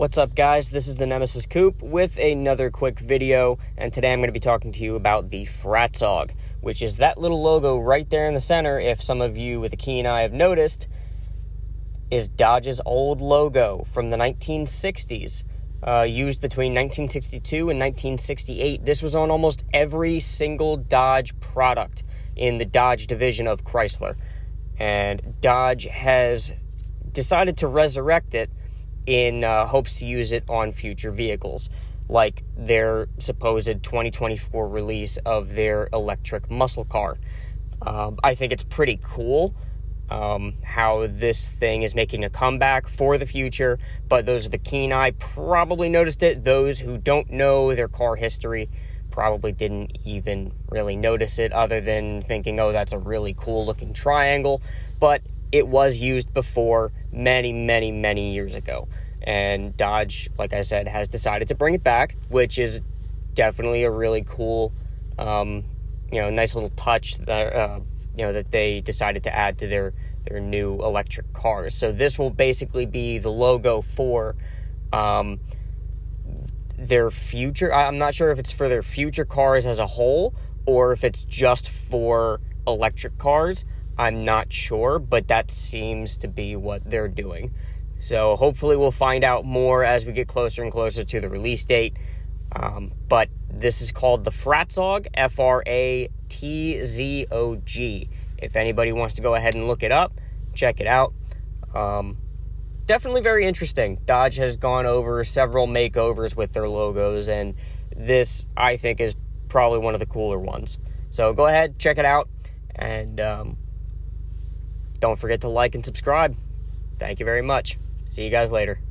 What's up, guys? This is the Nemesis Coupe with another quick video, and today I'm going to be talking to you about the Fratzog, which is that little logo right there in the center, if some of you with a keen eye have noticed, is Dodge's old logo from the 1960s, used between 1962 and 1968. This was on almost every single Dodge product in the Dodge division of Chrysler, and Dodge has decided to resurrect it in hopes to use it on future vehicles, like their supposed 2024 release of their electric muscle car. I think it's pretty cool how this thing is making a comeback for the future, but those with the keen eye probably noticed it. Those who don't know their car history probably didn't even really notice it, other than thinking, oh, that's a really cool looking triangle, but it was used before many years ago. And Dodge, like I said, has decided to bring it back, which is definitely a really cool, nice little touch that, that they decided to add to their new electric cars. So this will basically be the logo for their future. I'm not sure if it's for their future cars as a whole or if it's just for electric cars. I'm not sure, but that seems to be what they're doing. So hopefully we'll find out more as we get closer and closer to the release date. But this is called the Fratzog, Fratzog. If anybody wants to go ahead and look it up, check it out. Definitely very interesting. Dodge has gone over several makeovers with their logos, and this, I think, is probably one of the cooler ones. So go ahead, check it out, and don't forget to like and subscribe. Thank you very much. See you guys later.